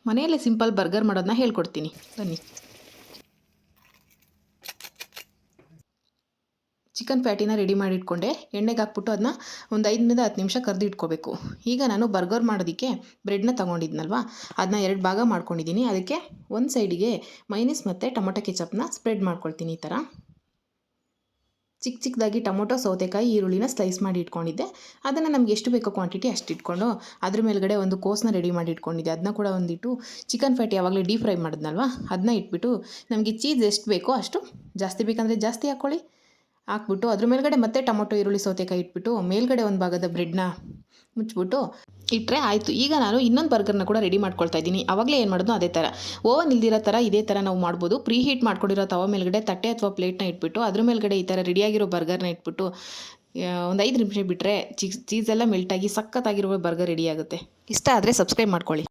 ಮನೆಯಲ್ಲೇ simple burger ಮಾಡೋದನ್ನ ಹೇಳ್ಕೊಡ್ತೀನಿ ಬನ್ನಿ. ಚಿಕನ್ ಪ್ಯಾಟಿನ ರೆಡಿ ಮಾಡಿ ಇಟ್ಕೊಂಡೆ. ಎಣ್ಣೆಗೆ ಹಾಕ್ಬಿಟ್ಟು ಅದನ್ನ ಒಂದು 5ರಿಂದ 10 ನಿಮಿಷ ಕರೆದು ಇಟ್ಕೋಬೇಕು. ಈಗ ನಾನು ಬರ್ಗರ್ ಮಾಡೋದಕ್ಕೆ ಬ್ರೆಡ್ನ ತೊಗೊಂಡಿದ್ನಲ್ವ, ಅದನ್ನ 2 ಭಾಗ ಮಾಡ್ಕೊಂಡಿದ್ದೀನಿ. ಅದಕ್ಕೆ ಒಂದು ಸೈಡಿಗೆ ಮೈನೀಸ್ ಮತ್ತು ಟೊಮೊಟೊ ಕೆಚಪ್ನ ಸ್ಪ್ರೆಡ್ ಮಾಡ್ಕೊಳ್ತೀನಿ. ಈ ಥರ ಚಿಕ್ಕ ಚಿಕ್ಕದಾಗಿ ಟೊಮೊಟೊ, ಸೌತೆಕಾಯಿ, ಈರುಳ್ಳಿನ ಸ್ಲೈಸ್ ಮಾಡಿ ಇಟ್ಕೊಂಡಿದ್ದೆ. ಅದನ್ನು ನಮ್ಗೆ ಎಷ್ಟು ಬೇಕೋ ಕ್ವಾಂಟಿಟಿ ಅಷ್ಟು ಇಟ್ಕೊಂಡು ಅದ್ರ ಮೇಲ್ಗಡೆ ಒಂದು ಕೋಸನ್ನ ರೆಡಿ ಮಾಡಿ ಇಟ್ಕೊಂಡಿದ್ದೆ. ಅದನ್ನ ಕೂಡ ಒಂದಿಟ್ಟು ಚಿಕನ್ ಫ್ಯಾಟ್ ಯಾವಾಗಲೇ ಡೀಪ್ ಫ್ರೈ ಮಾಡಿದ್ನಲ್ವ, ಅದನ್ನ ಇಟ್ಬಿಟ್ಟು ನಮಗೆ ಚೀಸ್ ಎಷ್ಟು ಬೇಕೋ ಅಷ್ಟು, ಜಾಸ್ತಿ ಬೇಕಂದರೆ ಜಾಸ್ತಿ ಹಾಕ್ಕೊಳ್ಳಿ, ಹಾಕ್ಬಿಟ್ಟು ಅದ್ರ ಮೇಲ್ಗಡೆ ಮತ್ತೆ ಟೊಮೊಟೊ, ಈರುಳ್ಳಿ, ಸೌತೆಕಾಯಿ ಇಟ್ಬಿಟ್ಟು ಮೇಲ್ಗಡೆ ಒಂದು ಭಾಗದ ಬ್ರೆಡ್ನ ಮುಚ್ಚಿಬಿಟ್ಟು ಇಟ್ಟರೆ ಆಯಿತು. ಈಗ ನಾನು ಇನ್ನೊಂದು ಬರ್ಗರ್ನ ಕೂಡ ರೆಡಿ ಮಾಡ್ಕೊಳ್ತಾ ಇದ್ದೀನಿ. ಆವಾಗಲೇ ಏನು ಮಾಡೋದು ಅದೇ ಥರ, ಓವನ್ ಇಲ್ದಿರೋ ಥರ ಇದೇ ಥರ ನಾವು ಮಾಡ್ಬೋದು. ಪ್ರೀ ಹೀಟ್ ಮಾಡ್ಕೊಂಡಿರೋ ತವ ಮೇಲ್ಗಡೆ ತಟ್ಟೆ ಅಥವಾ ಪ್ಲೇಟ್ನ ಇಟ್ಬಿಟ್ಟು ಅದ್ರ ಮೇಲ್ಗಡೆ ಈ ಥರ ರೆಡಿಯಾಗಿರೋ ಬರ್ಗರ್ನ ಇಟ್ಬಿಟ್ಟು ಒಂದು 5 ನಿಮಿಷ ಬಿಟ್ಟರೆ ಚೀಸೆಲ್ಲ ಮೆಲ್ಟಾಗಿ ಸಖತ್ತಾಗಿರುವ ಬರ್ಗರ್ ರೆಡಿ ಆಗುತ್ತೆ. ಇಷ್ಟ ಆದರೆ ಸಬ್ಸ್ಕ್ರೈಬ್ ಮಾಡ್ಕೊಳ್ಳಿ.